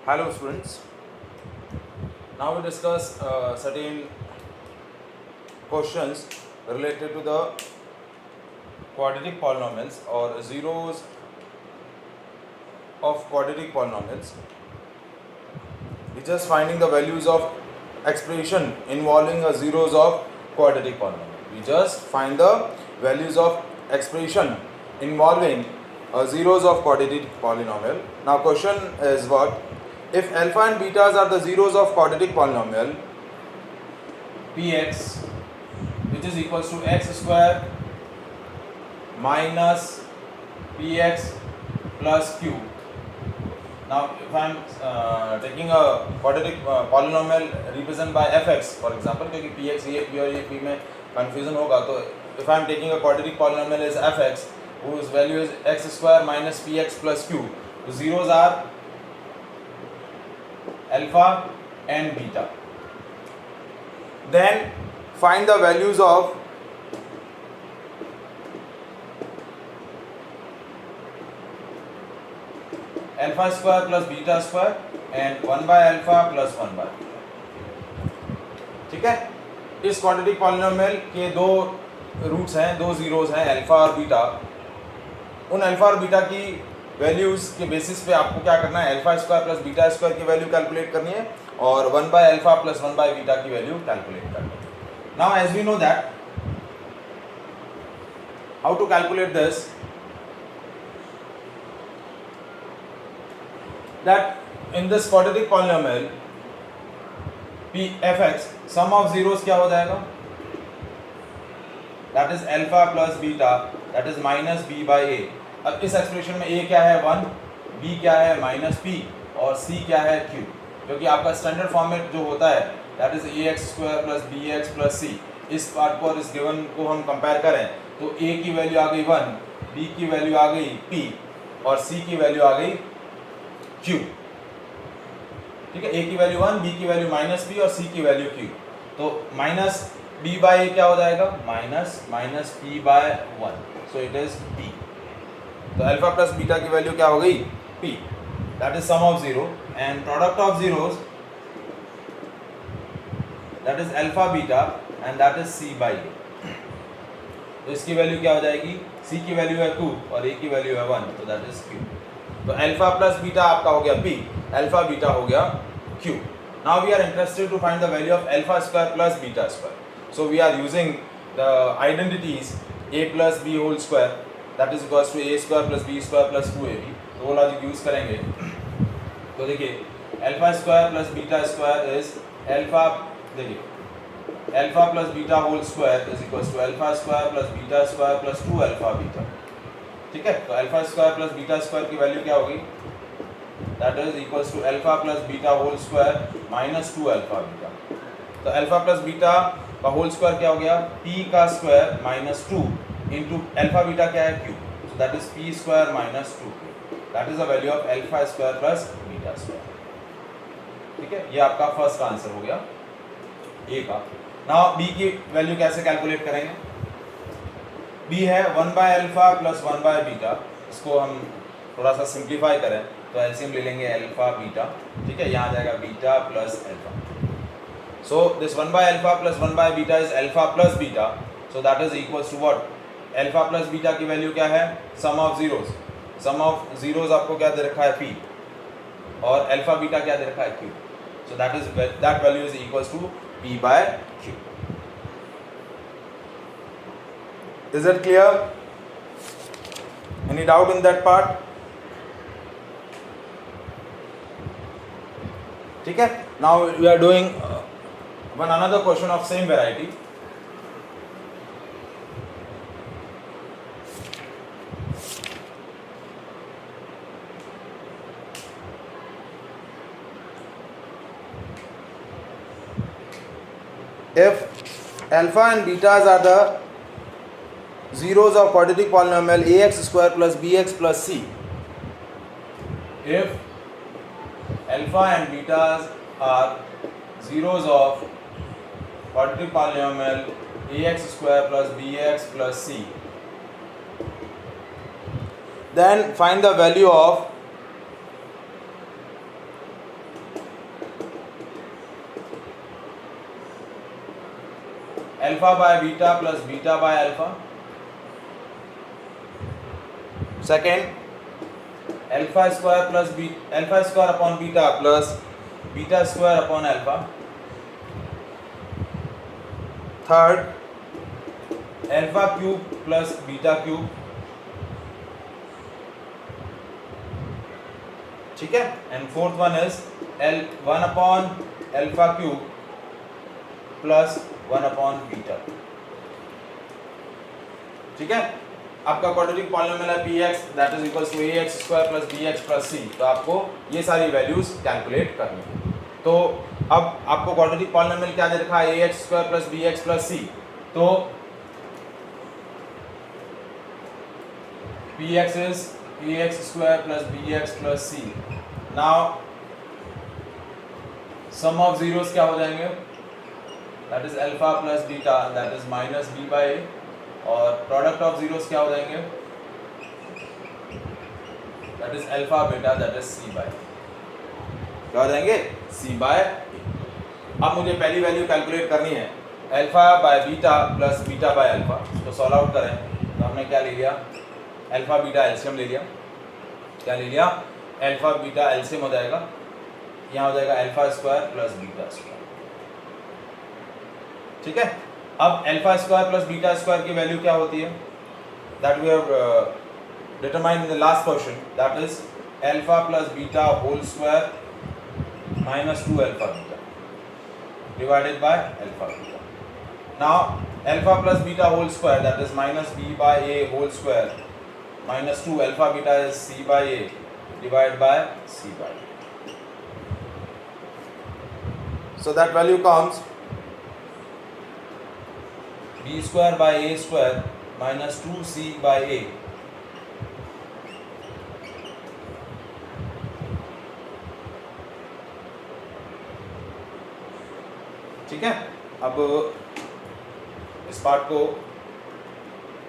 Hello students, now we discuss certain questions related to the quadratic polynomials or zeros of quadratic polynomials. We just finding the values of expression involving a zeros of quadratic polynomial. We just find the values of expression involving zeros of quadratic polynomial. Now question is what? If alpha and betas are the zeros of quadratic polynomial px, which is equals to x square minus px plus q. Now if I am taking a quadratic polynomial represented by fx, for example, क्योंकि px ये p और ये p में confusion होगा, तो if I am taking a quadratic polynomial as fx whose value is x square minus px plus q, the zeros are alpha and beta. Then find the values of alpha square plus beta square and 1 by alpha plus 1 by beta. ठीक है, इस quadratic polynomial के दो roots हैं, दो zeros हैं, alpha और beta. उन अल्फा और बीटा की वैल्यूज के बेसिस पे आपको क्या करना है, alpha square plus beta square की वैल्यू कैलकुलेट करनी है और 1 by alpha plus 1 by beta की वैल्यू कैलकुलेट करनी है. Now as we know that how to calculate this, that in this quadratic polynomial p fx sum of zeros क्या हो जाएगा, that is alpha plus beta, that is minus b by a. अब इस expression में a क्या है 1, b क्या है माइनस p और c क्या है q, क्योंकि आपका स्टैंडर्ड फॉर्मेट जो होता है that is ax square plus bx plus c. इस पार्ट को और इस गिवन को हम कंपेयर करें तो a की वैल्यू आ गई 1, b की वैल्यू आ गई p और c की वैल्यू आ गई q. ठीक है, a की वैल्यू 1, b की वैल्यू माइनस p और c की वैल्यू q. तो माइनस b बाय a क्या हो जाएगा, minus p by 1, so it is p. तो अल्फा प्लस बीटा की वैल्यू क्या हो गई, p. That is sum of zero and product of zeros that is alpha beta and that is c by a. तो इसकी value क्या हो जाएगी, c की वैल्यू है 2 और a की वैल्यू है 1, तो दैट इज q. तो अल्फा प्लस बीटा आपका हो गया p, अल्फा बीटा हो गया q. Now we are interested to find the value of alpha square plus beta square. So we are using the identities a plus b whole square that is equals to a square plus b square plus 2ab. तो वो logic use करेंगे. तो देखिए alpha square plus beta square is alpha, देखिए alpha plus beta whole square is equals to alpha square plus beta square plus 2 alpha beta. ठीक है, तो alpha square plus beta square की वैल्यू क्या होगी, that is equals to alpha plus beta whole square minus 2 alpha beta. तो alpha plus beta का whole square क्या हो गया, p का square minus 2 into alpha beta क्या है q, so that is p square minus 2q. That is the value of alpha square plus beta square. ठीक है, ये आपका फर्स्ट का आंसर हो गया a का. नाउ b की वैल्यू कैसे कैलकुलेट करेंगे, b है 1 by alpha plus 1 by beta. इसको हम थोड़ा सा सिंप्लीफाई करें तो एलसीएम ले लेंगे अल्फा बीटा. ठीक है, यहाँ आ जाएगा beta plus alpha. So this 1 by alpha plus 1 by beta is alpha plus beta, so that is equals to what, alpha plus beta की वैल्यू क्या है, sum of zeros. Sum of zeros आपको क्या दे रखा है p और alpha beta क्या दे रखा है q. So that value is equals to p by q. Is it clear? Any doubt in that part? ठीक है, now we are doing one another question of same variety. If alpha and betas are the zeros of quadratic polynomial ax square plus bx plus c, if alpha and betas are zeros of quadratic polynomial ax square plus bx plus c, then find the value of alpha by beta plus beta by alpha. Second alpha square plus alpha square upon beta plus beta square upon alpha. Third alpha cube plus beta cube. ठीक है, and fourth one is one upon alpha cube plus one upon beta. ठीक है, आपका quadratic polynomial है px that is equals to ax square plus bx plus c। तो आपको ये सारी वैल्यूज कैलकुलेट करनी है। तो अब आपको क्वाड्रेटिक पॉलिनोमियल क्या दे रखा है, ax square plus bx plus c। तो px is ax square plus bx plus c। Now sum of zeros क्या हो जाएंगे, that is alpha plus beta that is minus b by a, और product of zeros क्या हो जाएंगे, that is alpha beta that is c by, क्या हो जाएंगे, c बाय a। अब मुझे पहली वैल्यू कैलकुलेट करनी है alpha by beta plus beta by alpha. तो सॉल्व आउट करें तो हमने क्या ले लिया, अल्फा बीटा एलसीएम ले लिया। क्या ले लिया, अल्फा बीटा एलसीएम हो जाएगा, यहाँ हो जाएगा alpha square plus beta square. ठीक है, अब alpha square plus beta square की वैल्यू क्या होती है, that we have determined in the last question, that is alpha plus beta whole square minus 2 alpha beta divided by alpha beta. Now alpha plus beta whole square that is minus b by a whole square minus 2 alpha beta is c by a divide by c by a। So that value comes b square by a square minus 2c by a ठीक है। अब इस part को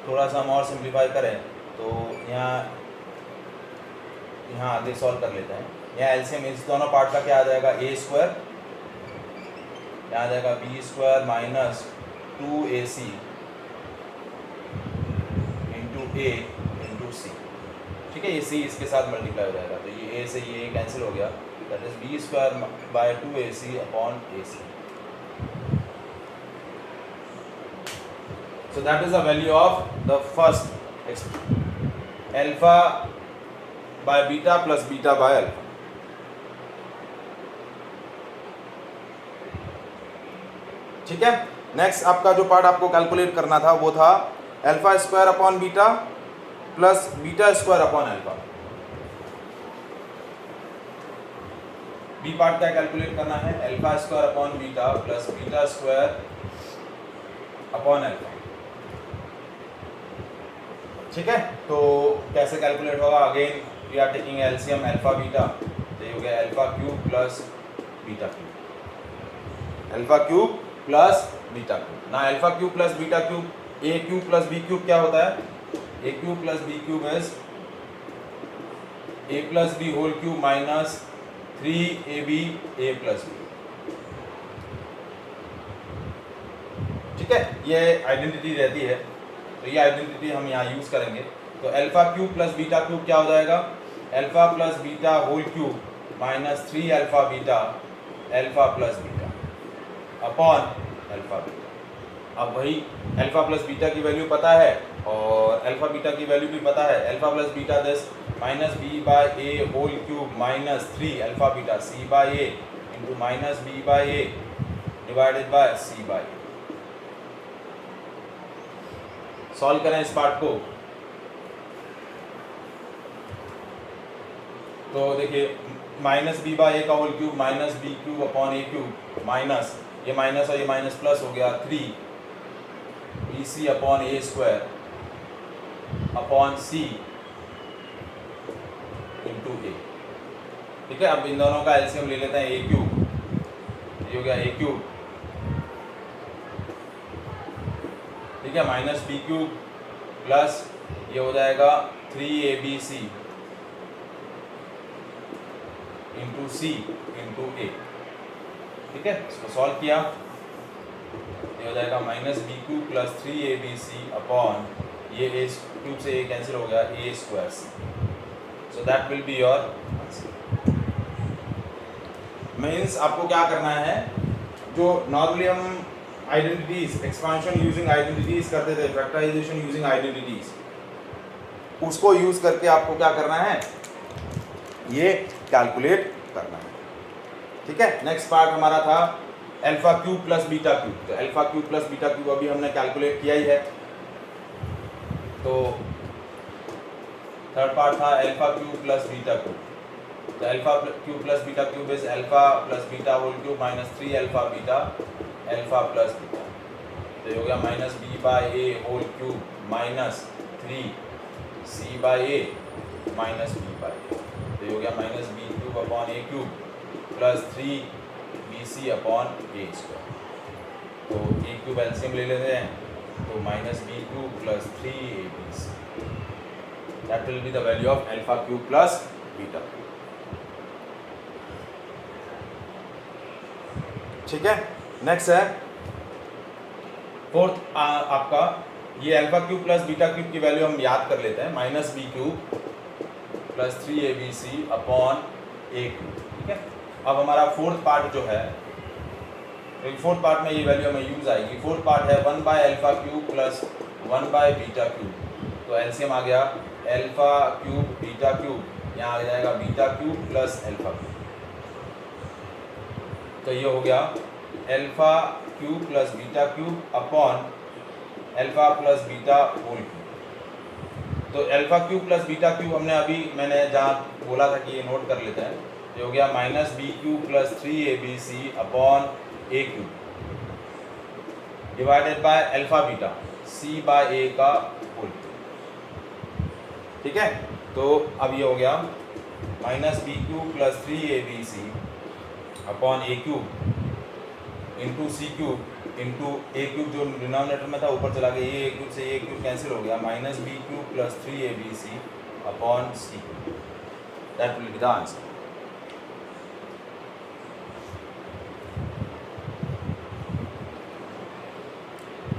थोड़ा सा हम और simplify करें तो यहाँ आगे सॉल्व कर लेते हैं। यहाँ एलसीएम इस दोनों पार्ट का क्या आ जाएगा, ए स्क्वायर, यहाँ आ जाएगा B square minus 2ac into A into C. ठीक है, ये सी इसके साथ मल्टीप्लाई हो जाएगा तो ये ए से ये कैंसिल हो गया, that is B square by 2ac upon ac। So that is the value of the first alpha by beta plus beta by alpha। ठीक है, नेक्स्ट आपका जो पार्ट आपको कैलकुलेट करना था वो था alpha square upon beta plus beta square upon alpha. B part क्या कैलकुलेट करना है, alpha square upon beta plus beta square upon alpha. ठीक है, तो कैसे कैलकुलेट होगा, again we are taking LCM alpha beta, तो ये हो गया alpha cube plus beta cube, alpha cube plus beta cube. ना alpha cube plus beta cube, A cube plus B cube क्या होता है, ए cube plus B cube is A plus B whole cube minus 3ab a plus B. ठीक है, ये identity रहती है तो ये आइडेंटिटी हम यहाँ यूज करेंगे। तो alpha cube plus beta cube क्या हो जाएगा, alpha plus beta whole cube minus 3 alpha beta alpha plus beta upon alpha beta. अब वही अल्फा प्लस बीटा की वैल्यू पता है और अल्फा बीटा की वैल्यू भी पता है। Alpha plus beta this minus B by A whole cube minus 3 alpha beta C by A into minus B by A divided by C by A. Solve करें इस part को तो देखिए minus B by A का whole cube minus B cube upon A cube minus ये minus और ये minus plus हो गया 3 B C upon A square upon C into A. ठीक है, अब इन दोनों का एलसीएम ले लेते हैं, ए क्यूब, ये हो गया ए क्यूब, ठीक है, माइनस बी क्यूब प्लस ये हो जाएगा 3abc into C into A. ठीक है, इसको सॉल्व किया ये हो जाएगा minus B cube plus 3abc upon ये ए क्यूब से ए कैंसिल हो गया A square C. So that will be your answer. Means आपको क्या करना है, जो नॉर्मली हम आइडेंटिटीज एक्सपांशन यूजिंग आइडेंटिटीज करते थे, फैक्टराइजेशन यूजिंग आइडेंटिटीज, उसको यूज करके आपको क्या करना है, ये कैलकुलेट करना है. ठीक है. नेक्स्ट पार्ट हमारा था alpha cube plus beta cube. तो alpha cube plus beta cube अभी हमने कैलकुलेट किया ही है. तो थर्ड पार्ट था alpha cube plus beta cube. तो alpha cube plus beta cube is alpha plus beta whole cube minus 3 alpha beta alpha plus beta. तो ये हो गया minus B by A whole cube minus 3 C by A minus B by A. तो ये हो गया minus B cube upon A cube plus 3 B C upon A square. तो A cube LCM ले लेते हैं. तो minus B cube plus 3 A B C. That will be the value of alpha cube plus beta cube. ठीक है. Next है fourth आपका ये alpha cube plus beta cube की वैल्यू हम याद कर लेते हैं. Minus B cube plus 3abc upon A cube. ठीक है. अब हमारा फोर्थ पार्ट जो है, फोर्थ पार्ट में ये वैल्यू हमें यूज आएगी. फोर्थ पार्ट है 1 by alpha cube plus 1 by beta cube. तो एलसीएम आ गया अल्फा क्यूब बीटा क्यूब, यहाँ आ जाएगा beta cube plus alpha cube. तो ये हो गया alpha cube plus beta cube upon alpha plus beta whole cube. तो alpha cube plus beta cube हमने अभी मैंने जहाँ बोला था कि ये नोट कर लेते हैं. ये हो गया minus B cube plus 3abc upon A cube divided by alpha beta C by A का होल क्यूब. ठीक है. तो अब ये हो गया minus B cube plus 3abc upon A cube into C cube into A cube जो denominator में था ऊपर चला गया. ये ए क्यूब से ए क्यूब कैंसिल हो गया. Minus B cube plus 3abc upon C. That will be the answer.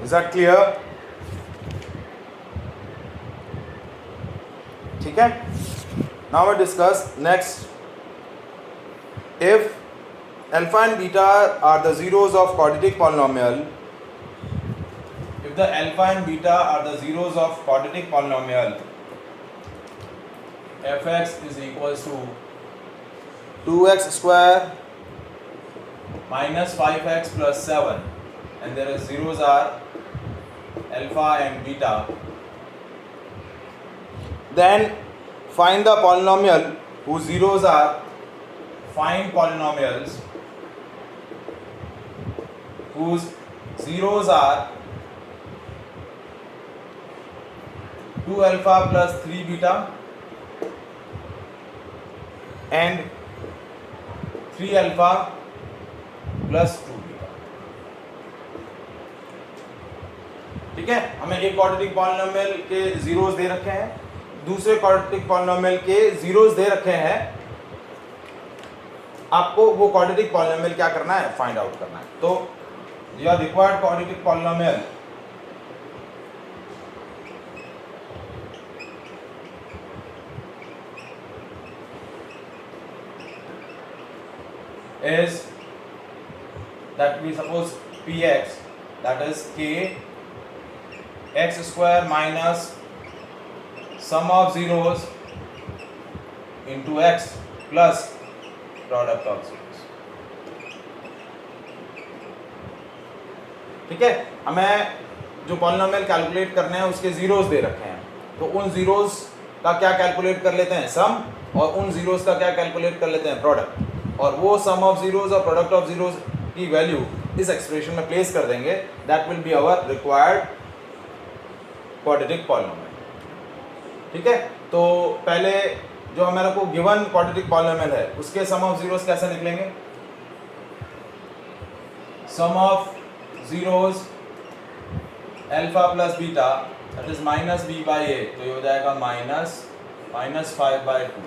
Is that clear? ठीक है. Now we discuss next. If alpha and beta are the zeros of quadratic polynomial, if the alpha and beta are the zeros of quadratic polynomial, fx is equals to 2x square minus 5x plus 7, and there is zeros are alpha and beta, then find the polynomial whose zeros are, find polynomials whose zeros are 2 alpha plus 3 beta and 3 alpha plus 2 beta. ठीक है. हमें एक quadratic polynomial के zeros दे रखे हैं, दूसरे quadratic polynomial के zeros दे रखे हैं. आपको वो क्वाड्रेटिक पॉलिनोमियल क्या करना है, फाइंड आउट करना है. तो your required quadratic polynomial is that we suppose px, that is k x square minus sum of zeros into x plus product of zeros. ठीक है. हमें जो पॉलिनोमियल कैलकुलेट करने हैं उसके जीरोस दे रखे हैं. तो उन जीरोस का क्या कैलकुलेट कर लेते हैं, सम, और उन जीरोस का क्या कैलकुलेट कर लेते हैं, प्रोडक्ट. और वो सम ऑफ जीरोस और प्रोडक्ट ऑफ जीरोस की वैल्यू इस एक्सप्रेशन में प्लेस कर देंगे. That will be our required quadratic polynomial. ठीक है. तो पहले जो हमारे को गिवन क्वाड्रेटिक पॉलिनोमियल है उसके सम ऑफ जीरोस कैसे निकलेंगे. सम of zeros alpha plus beta, that is minus b by a. तो ये हो जाएगा माइनस 5/2.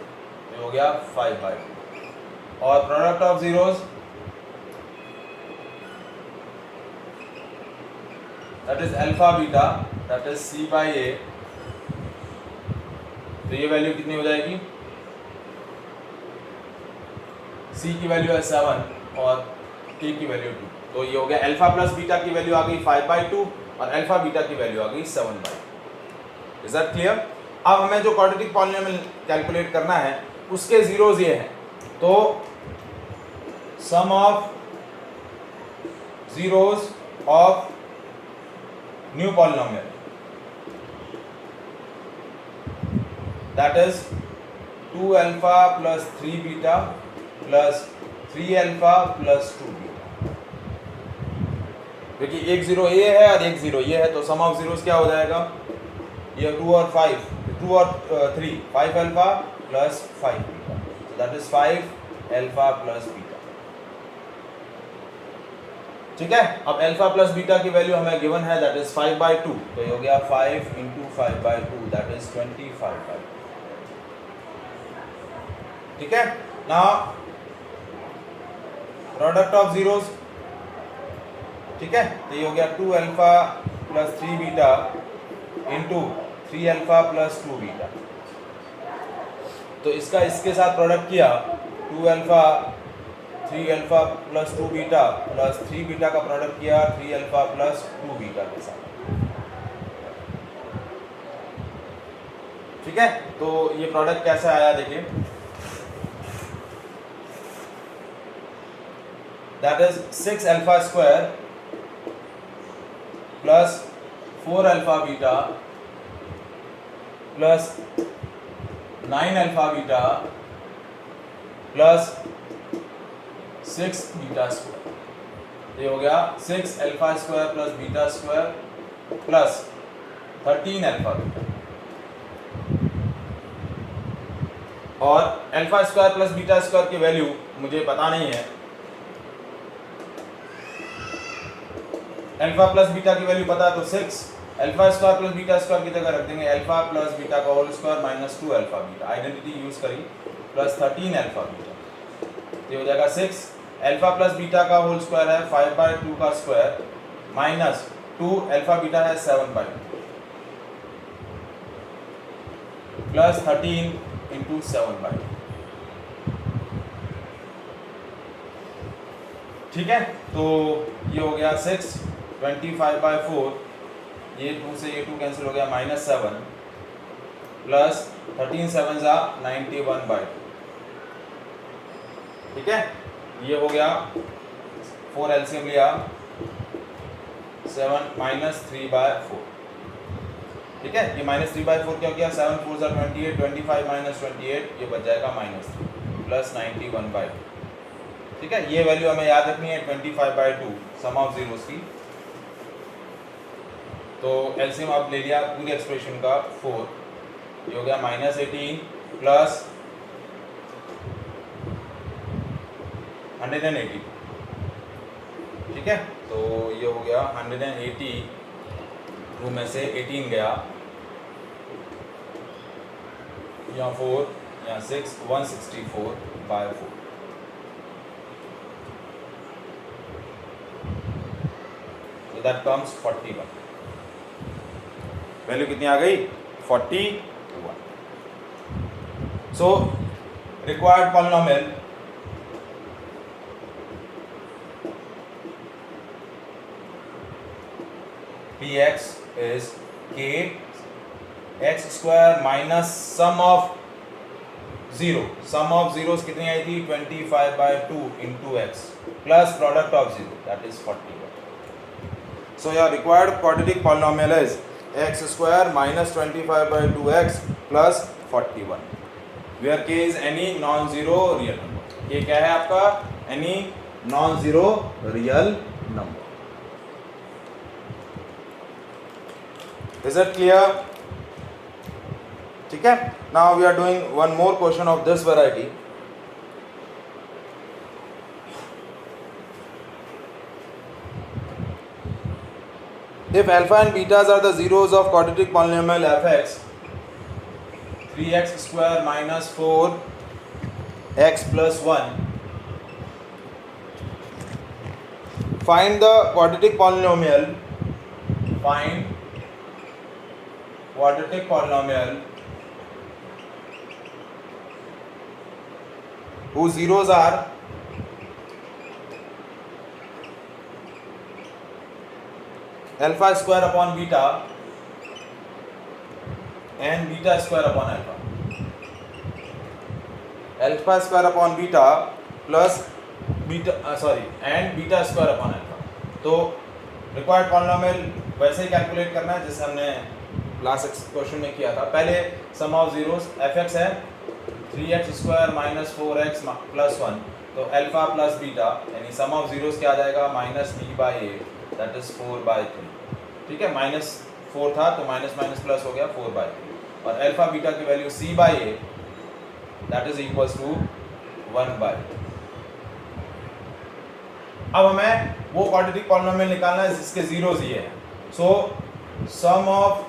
ये हो गया 5/2. और product of zeros that is alpha beta that is C by A. तो ये वैल्यू कितनी हो जाएगी, सी की वैल्यू है 7 और के की वैल्यू 2। तो ये हो गया अल्फा प्लस बीटा की वैल्यू आ गई 5/2 और अल्फा बीटा की वैल्यू आ गई 7/2। Is that clear? अब हमें जो क्वाड्रेटिक पॉलिनोमियल कैलकुलेट करना है उसके जीरोज ये हैं, तो sum of zeros of new polynomial that is 2 alpha plus 3 beta plus 3 alpha plus 2 beta. देखिए एक जीरो ये है और एक जीरो ये है, तो सम ऑफ जीरोस क्या हो जाएगा, ये 2 और 5, 2 और 3, 5 alpha plus 5 beta, so that is 5 alpha plus beta. ठीक है, अब अल्फा प्लस बीटा की वैल्यू हमें गिवन है दैट इज 5/2, तो ये हो गया 5 इंटू 5/2 दैट इज 25/2। ठीक है, नाउ प्रोडक्ट ऑफ जीरोस, ठीक है, तो ये हो गया 2 alpha plus 3 beta into 3 alpha plus 2 beta. तो इसका इसके साथ प्रोडक्ट किया, 2 alpha 3 alpha plus 2 beta plus 3 beta का प्रोडक्ट किया 3 अल्फा प्लस 2 बीटा के साथ। ठीक है, तो ये प्रोडक्ट कैसे आया देखिए, that is 6 alpha square plus 4 alpha beta plus 9 alpha beta plus 6 beta square. ये हो गया 6 alpha square plus beta square plus 13 alpha beta. और alpha square plus beta square की वैल्यू मुझे पता नहीं है, अल्फा प्लस बीटा की वैल्यू पता है तो 6 alpha square plus beta square की जगह रख देंगे अल्फा प्लस बीटा का whole square minus 2 alpha beta, identity use करी, प्लस 13 अल्फा बीटा। तो हो जाएगा 6 अल्फा प्लस बीटा का होल स्क्वायर है 5/2 का स्क्वायर माइनस 2 अल्फा बीटा है 7/2 प्लस 13 इंटू 7/2। ठीक है, तो ये हो गया 6 25/4, ये 2 से ये 2 कैंसिल हो गया -7 प्लस 13 7 91/2। ठीक है, ये हो गया 4 एलसीएम लिया 7 -3/4। ठीक है, ये -3/4 क्या हो गया, 7 4 28, 25 -28 ये बच जाएगा -3 प्लस 91/2। ठीक है, ये वैल्यू हमें याद रखनी है 25/2 सम ऑफ जीरोस की। तो एलसीएम आप ले लिया पूरी एक्सप्रेशन का 4, ये हो गया -18 प्लस 180। ठीक है, तो ये हो गया 180, 2 में से 18 गया, यहाँ 4 यहाँ 6, 164/4। So that comes 41। वैल्यू कितनी आ गई, 41। सो required polynomial Px is k x square minus sum of zero। sum of zeros कितनी आई थी, 25/2 into x plus product of zero that is 41। So your required quadratic polynomial is x square minus 25/2x plus 41 where k is any non-zero real number। k क्या है आपका, any non-zero real number। Is it clear? ठीक है, now we are doing one more question of this variety। If alpha and betas are the zeros of quadratic polynomial fx, 3x square minus 4x plus 1, find the quadratic polynomial find quadratic polynomial whose zeros are alpha square upon beta and beta square upon alpha. Alpha square upon beta plus beta and beta square upon alpha. तो required polynomial वैसे ही calculate करना है जैसे हमने last question में किया था. पहले सम ऑफ जीरोस fx है 3x square minus 4x plus 1, तो अल्फा प्लस बीटा यानी सम ऑफ जीरोस क्या आ जाएगा minus b by a that is 4/3. ठीक है, माइनस 4 था तो माइनस माइनस प्लस हो गया 4/3 और अल्फा बीटा की value c by a that is equals to 1/2. अब हमें वो क्वाड्रेटिक पॉलिनोमियल निकालना है जिसके जीरोस ये हैं. So sum of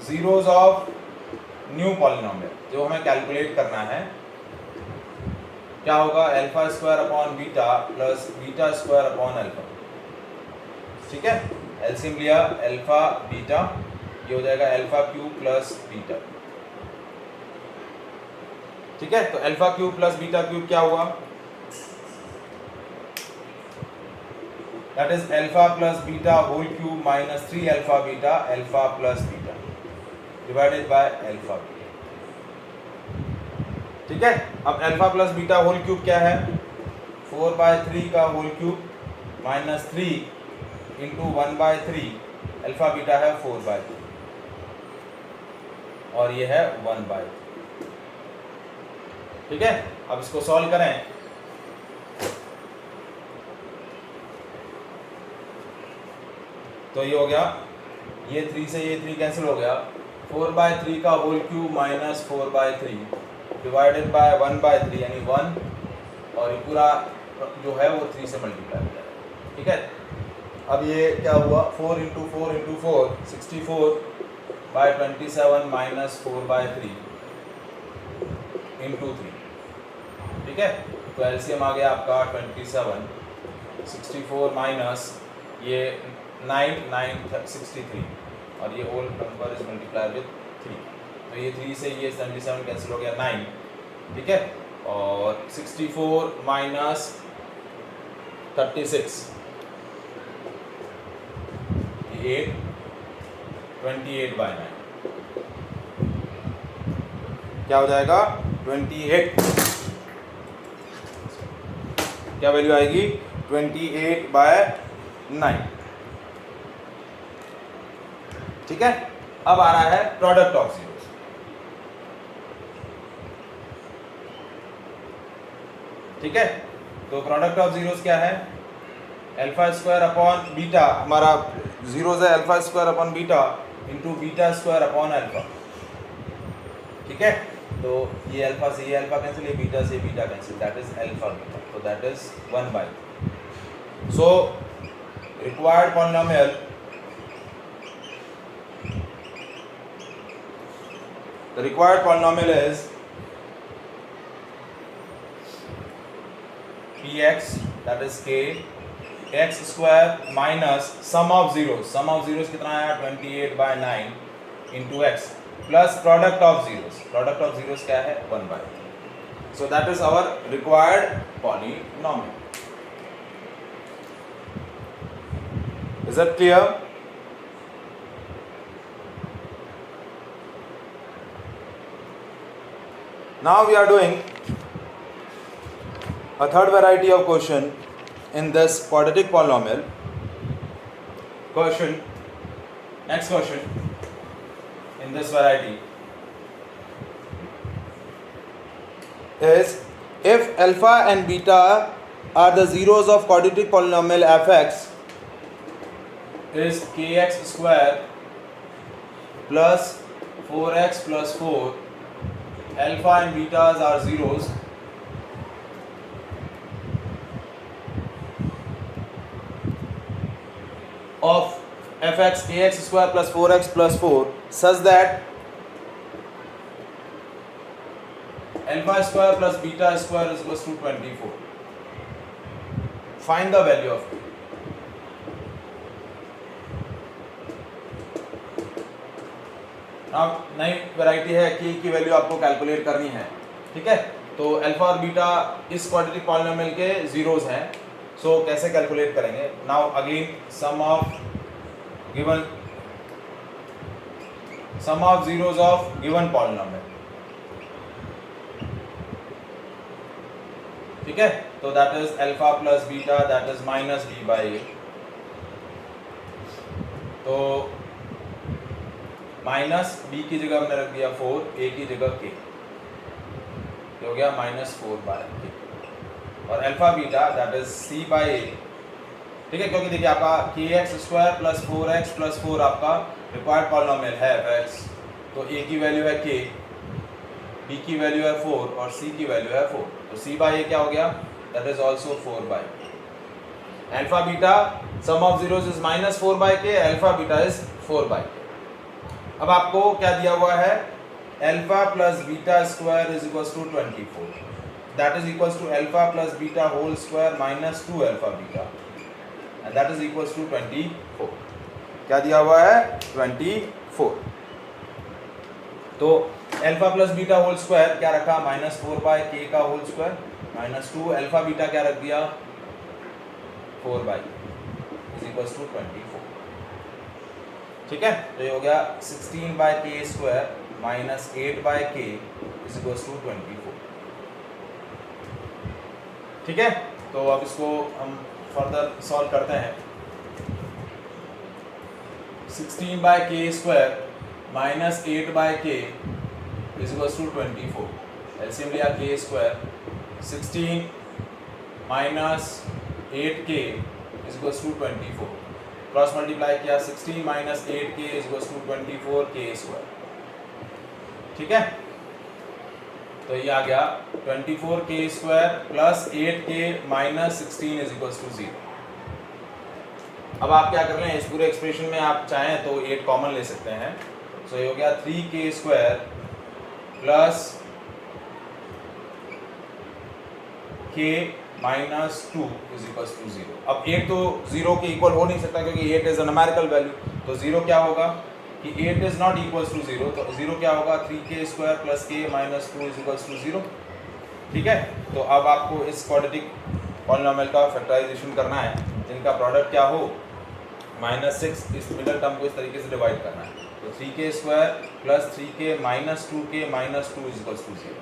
zeros of new polynomial जो हमें कैलकुलेट करना है क्या होगा, alpha square upon beta plus beta square upon alpha. ठीक है, एलसीएम लिया अल्फा बीटा, ये हो जाएगा अल्फा क्यूब प्लस बीटा. ठीक है, तो alpha cube plus beta cube क्या हुआ, that is alpha plus beta whole cube minus 3 alpha beta alpha plus beta divided by alpha beta. ठीक है, अब alpha plus beta whole cube क्या है, 4/3 का whole cube minus 3 into 1/3 alpha beta है 4/3 और ये है 1/3. ठीक है, अब इसको सॉल्व करें तो ये हो गया, ये 3 से ये 3 कैंसिल हो गया, 4/3 का whole cube minus 4/3 divided by 1/3 यानी 1 और ये पूरा जो है वो 3 से मल्टीप्लाई हो जाएगा. ठीक है, अब ये क्या हुआ 4 × 4 × 4 64/27 माइनस 4/3 × 3. ठीक है, तो एलसीएम आ गया आपका 27, 64 माइनस ये 9 63 और ये whole number is multiply with 3, तो ये 3 से ये 77 कैंसिल हो गया 9. ठीक है, और 64 माइनस 36 ये 28/9 क्या हो जाएगा 28, क्या वैल्यू आएगी 28/9. ठीक है, अब आ रहा है प्रोडक्ट ऑफ जीरोस. ठीक है, तो प्रोडक्ट ऑफ जीरोस क्या है, अल्फा स्क्वायर अपॉन बीटा, हमारा जीरोस है alpha square upon beta into beta square upon alpha. ठीक है, तो ये अल्फा से ये अल्फा कैंसिल, ये बीटा से beta cancel, that is alpha beta, तो that is 1/. So required polynomial the required polynomial is px that is k x square minus sum of zeros कितना आया 28/9 into x plus product of zeros क्या है 1/. so that is our required polynomial. is that clear? Now we are doing a third variety of question in this quadratic polynomial. Next question in this variety is if alpha and beta are the zeros of quadratic polynomial fx is kx square plus 4x plus 4, alpha and betas are zeros of fx kx square plus 4x plus 4 such that alpha square plus beta square is equals to 24. Find the value of t. अब नई variety है के की value आपको calculate करनी है, ठीक है। तो अल्फा और बीटा इस क्वाड्रेटिक पॉलिनोमियल के जीरोस हैं, सो कैसे कैलकुलेट करेंगे। Now again sum of zeros of given polynomial, ठीक है। तो that is alpha plus beta that is minus B by A. तो माइनस बी की जगह हमने रख दिया 4, ए की जगह के, हो गया -4 बाय के, और alpha beta that is C by A, ठीक है। क्योंकि देखिए आपका के x square plus 4x plus 4 आपका रिक्वायर्ड पॉलिनोमियल है fx, तो ए की वैल्यू है k, बी की वैल्यू है 4 और सी की वैल्यू है 4, तो सी बाई ए क्या हो गया, that is also 4 by. Alpha beta sum of zeros is -4 by k, alpha beta is 4 by k. अब आपको क्या दिया हुआ है, alpha plus beta square is equals to 24, that is equals to alpha plus beta whole square minus 2 alpha beta, and that is equals to 24। क्या दिया हुआ है, 24। तो alpha plus beta whole square क्या रखा, -4 बाय के का होल स्क्वायर -2 अल्फा बीटा क्या रख दिया, 4 बाई इज इक्वल्स टू 24, ठीक है। तो ये हो गया 16 by k square minus 8 by k is equals to 24, ठीक है। तो अब इसको हम फर्दर सॉल्व करते हैं। 16 by k square minus 8 by k is equals to 24, LCM लिया k square, 16 minus 8k is equals to 24, cross multiply किया, 16 माइनस 8k इज इक्वल्स टू 24k स्क्वायर, ठीक है। तो ये आ गया 24k square plus 8k minus 16 is equals to 0। अब आप क्या कर लें, इस पूरे एक्सप्रेशन में आप चाहें तो 8 कॉमन ले सकते हैं, सो ये हो गया 3k square plus k minus 2 is equals to 0। अब 8 तो 0 के इक्वल हो नहीं सकता क्योंकि 8 इज अ न्यूमेरिकल वैल्यू, तो 0 क्या होगा कि 8 इज नॉट इक्वल्स टू 0, तो 0 क्या होगा, 3k square plus k minus 2 is equals to 0, ठीक है। तो अब आपको इस क्वाड्रेटिक पॉलिनोमियल का फैक्टराइजेशन करना है, जिनका प्रोडक्ट क्या हो -6, इस मिडिल टर्म को इस तरीके से डिवाइड करना है, तो 3k square plus 3k minus 2k minus 2 is equals to 0,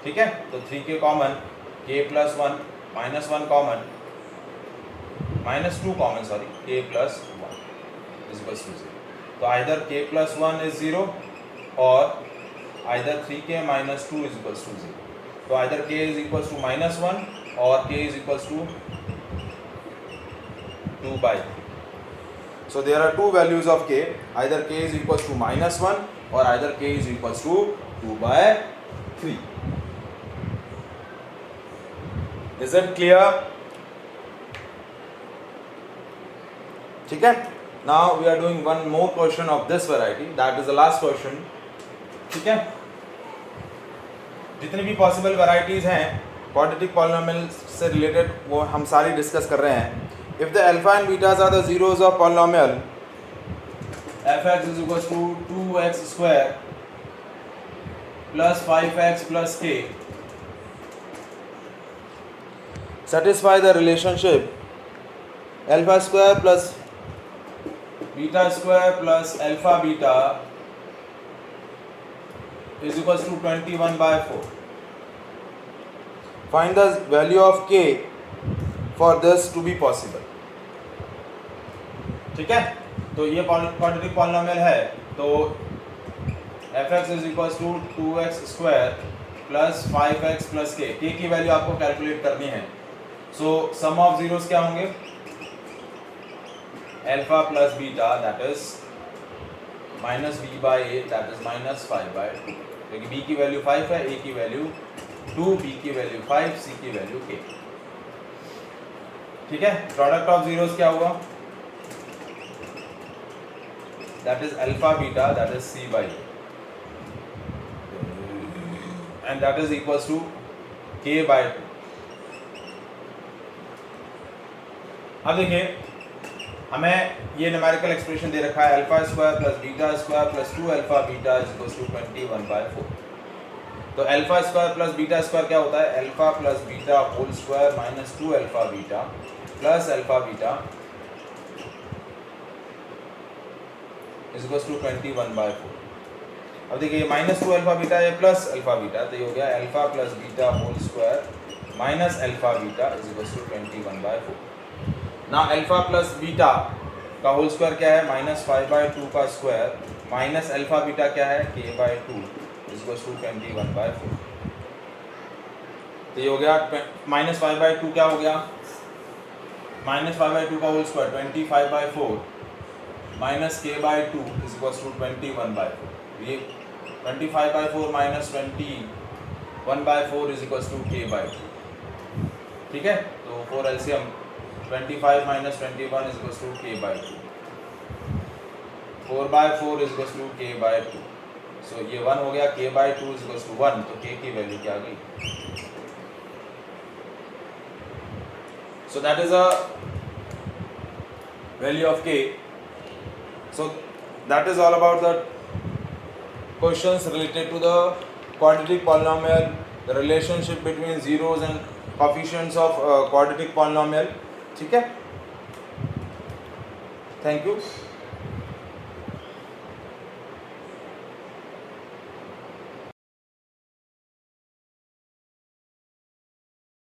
ठीक है। तो 3k common, k plus 1 minus 1 common, minus 2 common sorry, k plus 1 is equals to 0। तो आइदर k प्लस 1 इज 0 और either 3k minus 2 is equals to 0। तो either k is equals to -1 और k is equals to 2 by 3. So there are two values of k, either k is equals to -1 or either k is equals to 2 by 3. Is it clear? ठीक है। Now we are doing one more question of this variety, that is the last question, ठीक है। जितनी भी possible varieties हैं quadratic polynomial से related वो हम सारी डिस्कस कर रहे हैं। If the alpha and betas are the zeros of polynomial fx is equals to 2x square plus 5x plus k, satisfy the relationship alpha square plus beta square plus alpha beta is equals to 21 by 4. Find the value of k for this to be possible. ठीक है। तो ये quadratic polynomial है, तो fx is equals to 2x square plus 5x plus k की value आपको calculate करनी है। सो सम ऑफ जीरोस क्या होंगे, alpha plus beta that is minus b by a that is -5 by 2, क्योंकि b की वैल्यू 5 है, a की वैल्यू 2, b की वैल्यू 5, c की वैल्यू k, ठीक है। प्रोडक्ट ऑफ जीरोस क्या हुआ, that is alpha beta that is c by a, and that is equals to k by 2। अब देखिए हमें ये न्यूमेरिकल एक्सप्रेशन दे रखा है alpha square plus beta square plus 2 alpha beta is equal to 21/4। तो alpha square plus beta square क्या होता है? Alpha plus beta whole square minus 2 alpha beta plus alpha beta is equal to 21/4। अब देखिए minus 2 alpha beta है plus alpha beta, तो ये हो गया alpha plus beta whole square minus alpha beta is equal to 21/4। ना alpha plus beta का whole square क्या है? -5/2 का स्क्वायर माइनस अल्फा बीटा क्या है? k/2 is equal to 21/4। तो ये हो गया -5/2 क्या हो गया? -5/2 का whole square 25/4 minus k/2 is equal to 21/4। ये 25/4 minus 21/4 is equal to k/2। ठीक है, तो 4 LCM 25 minus 21 is equal to k/2। 4/4 is equal to k/2। So ये 1 हो गया, k/2 इज इक्वल टू 1, तो k की वैल्यू क्या आ गई? सो that is a value of k। So that is all about the questions related to the quadratic polynomial, the relationship between zeros and coefficients of quadratic polynomial. ठीक है, thank you.